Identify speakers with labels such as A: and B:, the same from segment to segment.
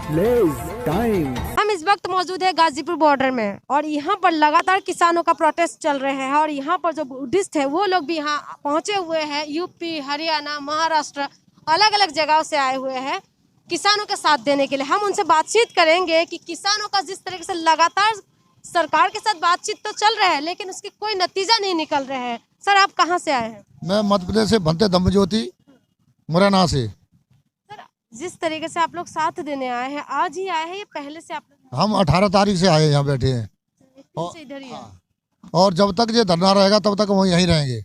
A: Pledge time.
B: हम इस वक्त मौजूद है गाजीपुर बॉर्डर में और यहाँ पर लगातार किसानों का प्रोटेस्ट चल रहे हैं और यहाँ पर जो बुद्धिस्ट है वो लोग भी यहाँ पहुँचे हुए हैं। यूपी, हरियाणा, महाराष्ट्र अलग अलग जगहों से आए हुए हैं किसानों का साथ देने के लिए। हम उनसे बातचीत करेंगे कि किसानों का जिस तरीके से लगातार सरकार के साथ बातचीत तो चल रहा है लेकिन उसकी कोई नतीजा नहीं निकल रहे हैं। सर, आप कहाँ से आए हैं?
C: मैं मध्य प्रदेश से बनते दम्बज्योति मुरैना से।
B: सर, जिस तरीके से आप लोग साथ देने आए हैं, आज ही आए हैं या पहले से आप लोग?
C: हम 18 तारीख से आए यहाँ बैठे हैं
B: से इधर ही है।
C: और जब तक ये धरना रहेगा तब तक हम यहीं रहेंगे।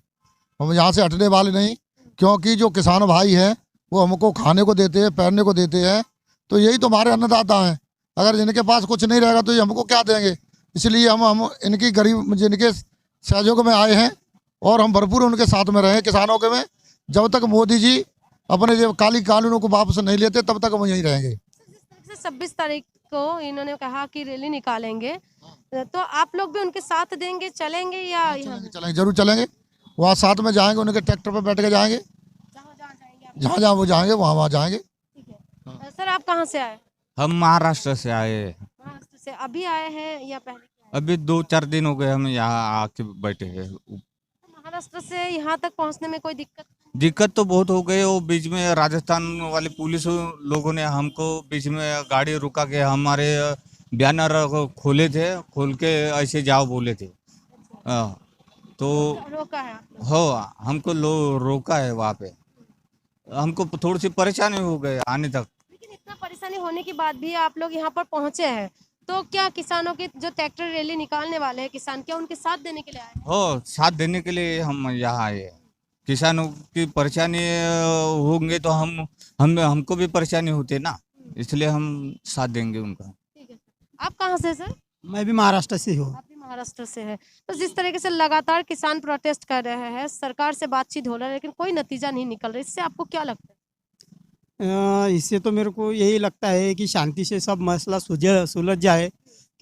C: हम यहाँ से हटने वाले नहीं, क्योंकि जो किसान भाई हैं वो हमको खाने को देते हैं, पहनने को देते हैं, तो यही तो हमारे अन्नदाता हैं। अगर इनके पास कुछ नहीं रहेगा तो ये हमको क्या देंगे? इसलिए हम इनकी गरीब जिनके सहयोग में आए हैं और हम भरपूर उनके साथ में रहे किसानों के में। जब तक मोदी जी अपने जो काली कानूनों को वापस नहीं लेते तब तक हम यहीं रहेंगे।
B: जिस तरह से 26 तारीख को इन्होंने कहा कि रैली निकालेंगे, तो आप लोग भी उनके साथ देंगे, चलेंगे या
C: चलेंगे, जरूर चलेंगे। वहाँ साथ में जाएंगे, उनके ट्रैक्टर पर बैठ के जाएंगे, जहाँ जहाँ वो जाएंगे वहाँ जाएंगे।
B: ठीक है। सर, आप कहाँ से आए?
D: हम महाराष्ट्र से आए हैं।
B: महाराष्ट्र से अभी आए हैं या पहले के आए?
D: अभी 2-4 दिन हो गए हम यहाँ आके बैठे हैं।
B: तो महाराष्ट्र से यहाँ तक पहुँचने में कोई दिक्कत?
D: दिक्कत तो बहुत हो गई। वो बीच में राजस्थान वाले पुलिस लोगों ने हमको बीच में गाड़ी रुका के हमारे बैनर खोले थे, खोल के ऐसे जाओ बोले थे। तो
B: रोका है आप लोग?
D: हो हमको रोका है वहाँ पे। हमको थोड़ी सी परेशानी हो गई आने तक।
B: लेकिन इतना परेशानी होने के बाद भी आप लोग यहाँ पर पहुँचे हैं, तो क्या किसानों की जो ट्रैक्टर रैली निकालने वाले हैं किसान, क्या उनके साथ देने के लिए आए?
D: हो साथ देने के लिए हम यहाँ आए हैं। किसानों की परेशानी होंगे तो हमको भी परेशानी होती है ना, इसलिए हम साथ देंगे उनका।
B: ठीक है। आप कहाँ से सर?
E: मैं भी महाराष्ट्र से हूँ।
B: आप भी महाराष्ट्र से है। तो जिस तरीके से लगातार किसान प्रोटेस्ट कर रहे हैं, सरकार से बातचीत हो रहा है लेकिन कोई नतीजा नहीं निकल रहा, इससे आपको क्या लगता है?
E: इससे तो मेरे को यही लगता है कि शांति से सब मसला सुलझ जाए,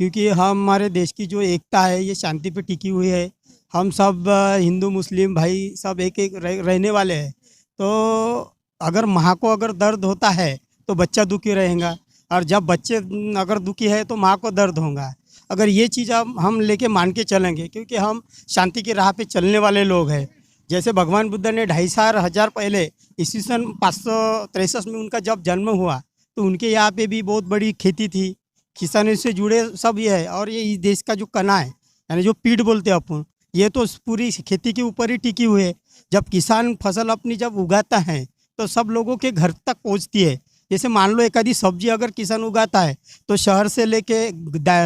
E: क्योंकि हमारे देश की जो एकता है ये शांति पे टिकी हुई है। हम सब हिंदू मुस्लिम भाई सब एक रहने वाले हैं। तो अगर माँ को अगर दर्द होता है तो बच्चा दुखी रहेगा, और जब बच्चे अगर दुखी है तो माँ को दर्द होगा। अगर ये चीज़ हम लेके मान के चलेंगे, क्योंकि हम शांति की राह पे चलने वाले लोग हैं। जैसे भगवान बुद्ध ने 2500 पहले ईस्वी सन 563 में उनका जब जन्म हुआ तो उनके यहाँ पे भी बहुत बड़ी खेती थी, किसानों से जुड़े सब ये है। और ये इस देश का जो कना है, यानी जो पीठ बोलते हैं अपन, ये तो पूरी खेती के ऊपर ही टिकी हुई है। जब किसान फसल अपनी जब उगाता है तो सब लोगों के घर तक पहुंचती है। जैसे मान लो एक आधी सब्जी अगर किसान उगाता है तो शहर से लेके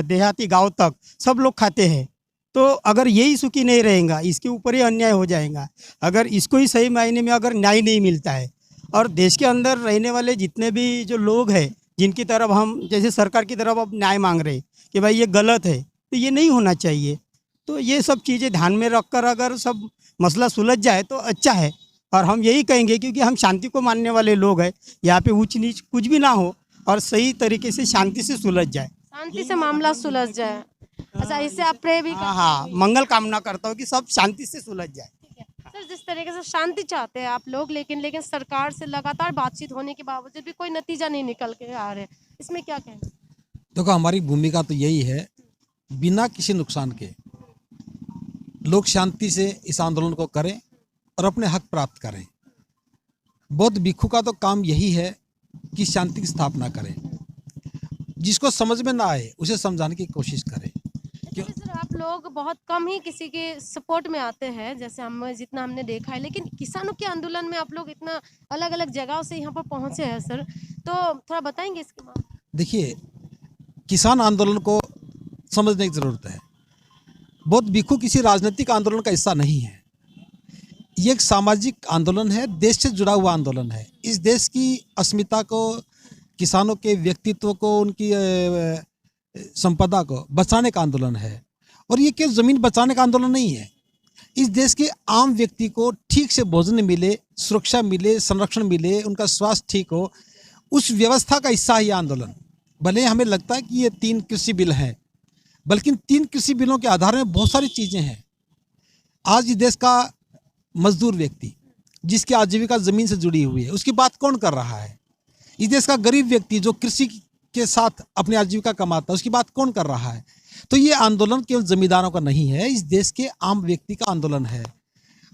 E: देहाती गांव तक सब लोग खाते हैं। तो अगर यही सुखी नहीं रहेगा, इसके ऊपर ही अन्याय हो जाएगा। अगर इसको ही सही मायने में अगर न्याय नहीं मिलता है, और देश के अंदर रहने वाले जितने भी जो लोग हैं जिनकी तरफ हम जैसे सरकार की तरफ अब न्याय मांग रहे हैं कि भाई ये गलत है, तो ये नहीं होना चाहिए। तो ये सब चीज़ें ध्यान में रखकर अगर सब मसला सुलझ जाए तो अच्छा है। और हम यही कहेंगे, क्योंकि हम शांति को मानने वाले लोग हैं, यहाँ पे ऊंच नीच कुछ भी ना हो और सही तरीके से शांति से सुलझ जाए,
B: शांति से मामला सुलझ जाए। अच्छा, इससे आप प्रे भी करते हैं?
E: हाँ, मंगल कामना करता हूँ कि सब शांति से सुलझ जाए।
B: ठीक है। सर, जिस तरीके से शांति चाहते हैं आप लोग, लेकिन सरकार से लगातार बातचीत होने के बावजूद भी कोई नतीजा नहीं निकल के आ रहे, इसमें क्या कहें?
F: देखो, हमारी भूमिका तो यही है, बिना किसी नुकसान के लोग शांति से इस आंदोलन को करें और अपने हक प्राप्त करें। बौद्ध भिक्षु का तो काम यही है कि शांति की स्थापना करें। जिसको समझ में ना आए उसे समझाने की कोशिश करें।
B: क्यों सर, आप लोग बहुत कम ही किसी के सपोर्ट में आते हैं, जैसे जितना हमने देखा है, लेकिन किसानों के आंदोलन में आप लोग इतना अलग अलग जगहों से यहाँ पर पहुँचे हैं सर, तो थोड़ा बताएंगे इसके बारे में?
F: देखिए, किसान आंदोलन को समझने की ज़रूरत है। बौद्ध भिक्षु किसी राजनीतिक आंदोलन का हिस्सा नहीं है। ये एक सामाजिक आंदोलन है, देश से जुड़ा हुआ आंदोलन है। इस देश की अस्मिता को, किसानों के व्यक्तित्व को, उनकी संपदा को बचाने का आंदोलन है। और ये केवल ज़मीन बचाने का आंदोलन नहीं है। इस देश के आम व्यक्ति को ठीक से भोजन मिले, सुरक्षा मिले, संरक्षण मिले, उनका स्वास्थ्य ठीक हो, उस व्यवस्था का हिस्सा है ये आंदोलन। भले हमें लगता है कि ये 3 कृषि बिल हैं, बल्कि 3 कृषि बिलों के आधार में बहुत सारी चीज़ें हैं। आज इस देश का मजदूर व्यक्ति जिसकी आजीविका ज़मीन से जुड़ी हुई है, उसकी बात कौन कर रहा है? इस देश का गरीब व्यक्ति जो कृषि के साथ अपनी आजीविका कमाता है, उसकी बात कौन कर रहा है? तो ये आंदोलन केवल जमींदारों का नहीं है, इस देश के आम व्यक्ति का आंदोलन है।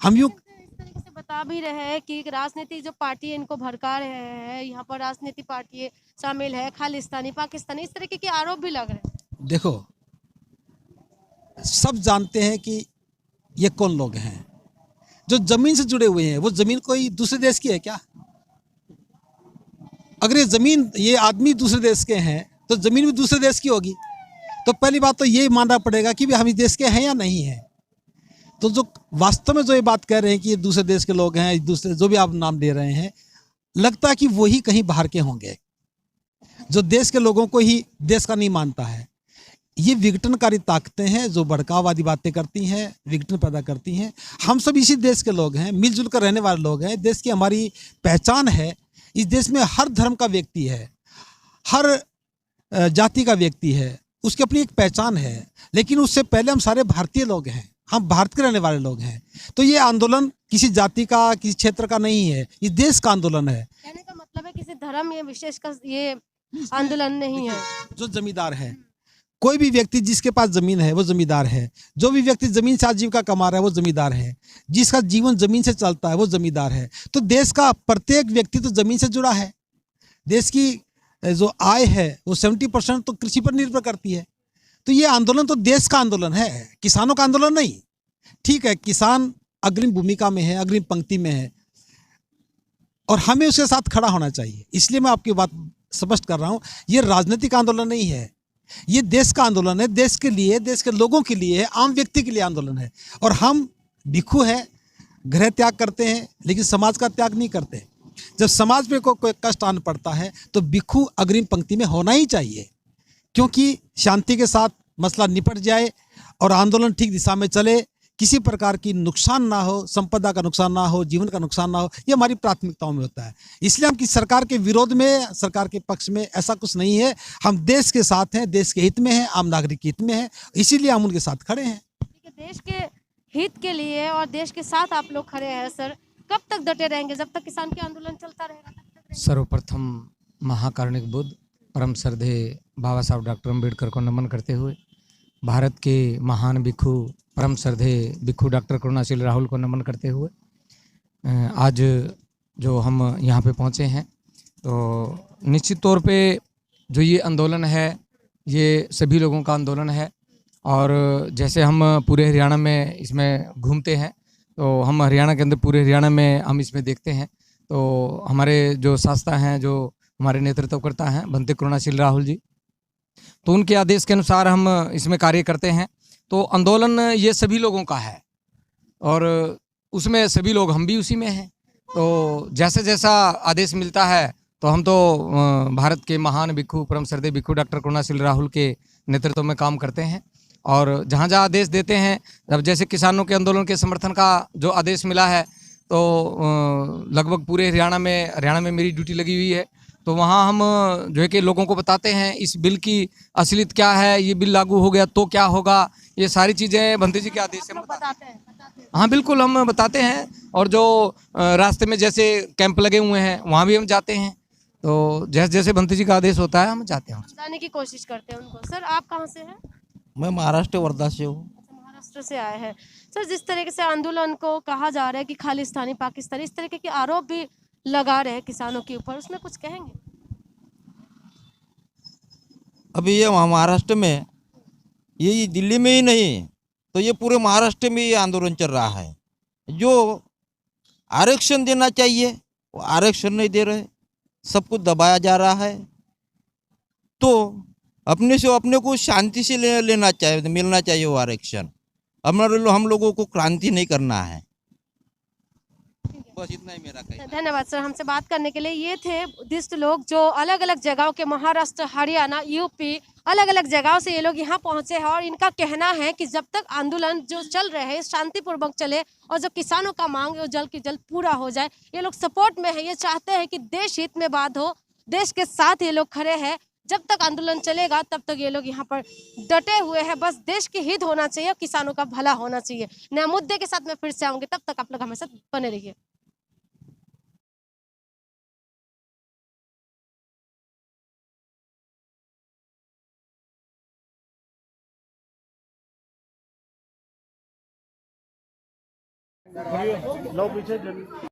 F: हम यूँ
B: इस तरीके से बता भी रहे हैं कि राजनीति जो पार्टी है इनको भड़का रहे हैं, यहाँ पर राजनीति पार्टी शामिल है, खालिस्तानी पाकिस्तानी, इस तरीके के आरोप भी लग रहे हैं।
F: देखो, सब जानते हैं कि ये कौन लोग हैं जो जमीन से जुड़े हुए हैं। वो जमीन कोई दूसरे देश की है क्या? अगर ये जमीन, ये आदमी दूसरे देश के हैं तो जमीन भी दूसरे देश की होगी। तो पहली बात तो ये मानना पड़ेगा कि हम इस देश के हैं या नहीं हैं। तो जो वास्तव में जो ये बात कह रहे हैं कि ये दूसरे देश के लोग हैं, दूसरे जो भी आप नाम दे रहे हैं, लगता है कि वही कहीं बाहर के होंगे जो देश के लोगों को ही देश का नहीं मानता है। ये विघटनकारी ताकतें हैं जो भड़कावादी बातें करती हैं, विघटन पैदा करती हैं। हम सब इसी देश के लोग हैं, मिलजुल कर रहने वाले लोग हैं। देश की हमारी पहचान है। इस देश में हर धर्म का व्यक्ति है, हर जाति का व्यक्ति है, उसकी अपनी एक पहचान है। लेकिन उससे पहले हम सारे भारतीय लोग हैं, हम भारत के रहने वाले लोग हैं। तो ये आंदोलन किसी जाति का, किसी क्षेत्र का नहीं है, ये देश का आंदोलन है।
B: कहने का मतलब है किसी धर्म या विशेष का ये आंदोलन नहीं है।
F: जो जमींदार है, कोई भी व्यक्ति जिसके पास जमीन है वो जमींदार है। जो भी व्यक्ति जमीन से आजीविका कमा रहा है वो जमींदार है। जिसका जीवन जमीन से चलता है वो जमींदार है। तो देश का प्रत्येक व्यक्ति तो जमीन से जुड़ा है। देश की जो आय है वो 70% तो कृषि पर निर्भर करती है। तो ये आंदोलन तो देश का आंदोलन है, किसानों का आंदोलन नहीं। ठीक है, किसान अग्रिम भूमिका में है, अग्रिम पंक्ति में है और हमें उसके साथ खड़ा होना चाहिए। इसलिए मैं आपकी बात स्पष्ट कर रहा हूँ, ये राजनीतिक आंदोलन नहीं है, ये देश का आंदोलन है। देश के लिए, देश के लोगों के लिए, आम व्यक्ति के लिए आंदोलन है। और हम भिक्षु हैं, गृह त्याग करते हैं लेकिन समाज का त्याग नहीं करते। जब समाज में कोई कष्ट आन पड़ता है तो भिक्षु अग्रिम पंक्ति में होना ही चाहिए, क्योंकि शांति के साथ मसला निपट जाए और आंदोलन ठीक दिशा में चले, किसी प्रकार की नुकसान ना हो, संपदा का नुकसान ना हो, जीवन का नुकसान ना हो। ये हमारी प्राथमिकताओं में होता है। इसलिए हम किसी सरकार के विरोध में, सरकार के पक्ष में ऐसा कुछ नहीं है। हम देश के साथ हैं, देश के हित में हैं, आम नागरिक के हित में हैं, इसीलिए हम उनके साथ खड़े हैं।
B: ठीक है, देश के हित के लिए और देश के साथ आप लोग खड़े हैं। सर, कब तक डटे रहेंगे? जब तक किसान के आंदोलन चलता रहेगा तब तक रहेंगे?
A: सर्वप्रथम महाकारुणिक बुद्ध परम श्रद्धेय बाबा साहब डॉक्टर अम्बेडकर को नमन करते हुए, भारत के महान भिक्षु परम श्रद्धेय भिक्षु डॉक्टर करुणाशील राहुल को नमन करते हुए आज जो हम यहाँ पे पहुँचे हैं, तो निश्चित तौर पे जो ये आंदोलन है ये सभी लोगों का आंदोलन है। और जैसे हम पूरे हरियाणा में इसमें घूमते हैं तो हम हरियाणा के अंदर, पूरे हरियाणा में हम इसमें देखते हैं तो हमारे जो शास्ता हैं, जो हमारे नेतृत्व करता हैं बनते करुणाशील राहुल जी, तो उनके आदेश के अनुसार हम इसमें कार्य करते हैं। तो आंदोलन ये सभी लोगों का है और उसमें सभी लोग, हम भी उसी में हैं। तो जैसे जैसा आदेश मिलता है तो हम तो भारत के महान भिक्षु परम श्रद्धेय भिक्षु डॉक्टर करुणाशील राहुल के नेतृत्व में काम करते हैं। और जहाँ जहाँ आदेश देते हैं, अब जैसे किसानों के आंदोलन के समर्थन का जो आदेश मिला है तो लगभग पूरे हरियाणा में मेरी ड्यूटी लगी हुई है। तो वहाँ हम जो है कि लोगों को बताते हैं इस बिल की असलियत क्या है, ये बिल लागू हो गया तो क्या होगा, ये सारी चीज़ें भंते जी के आदेश से हम बताते हैं। हाँ बिल्कुल, हम बताते हैं। और जो रास्ते में जैसे कैंप लगे हुए हैं वहाँ भी हम जाते हैं। तो जैसे जैसे भंते जी का आदेश होता है हम जाते हैं,
B: जाने की कोशिश करते हैं उनको। सर, आप कहाँ से हैं?
G: मैं महाराष्ट्र वर्धा से हूँ।
B: महाराष्ट्र से आए हैं। सर, जिस तरीके से आंदोलन को कहा जा रहा है कि खालिस्तानी पाकिस्तानी, इस तरीके के आरोप भी लगा रहे हैं किसानों के ऊपर, उसमें कुछ कहेंगे?
G: अभी ये महाराष्ट्र में, ये दिल्ली में ही नहीं तो ये पूरे महाराष्ट्र में ये आंदोलन चल रहा है। जो आरक्षण देना चाहिए वो आरक्षण नहीं दे रहे, सब कुछ दबाया जा रहा है। तो अपने को शांति से लेना चाहिए, मिलना चाहिए वो आरक्षण। हम लोगों को क्रांति नहीं करना है। बस इतना ही मेरा कहना है।
B: धन्यवाद सर, हमसे बात करने के लिए। ये थे बुद्धिस्ट लोग जो अलग अलग जगहों के, महाराष्ट्र, हरियाणा, यूपी, अलग अलग जगहों से ये लोग यहाँ पहुँचे हैं। और इनका कहना है कि जब तक आंदोलन जो चल रहे हैं शांतिपूर्वक चले और जो किसानों का मांग है वो जल्द की जल्द पूरा हो जाए। ये लोग सपोर्ट में है, ये चाहते हैं कि देश हित में बात हो, देश के साथ ये लोग खड़े हैं। जब तक आंदोलन चलेगा तब तक ये लोग यहाँ पर डटे हुए हैं। बस देश के हित होना चाहिए, किसानों का भला होना चाहिए। नए मुद्दे के साथ मैं फिर से आऊंगी, तब तक आप लोग हमेशा बने रहिए।
H: लो पीछे जल्दी।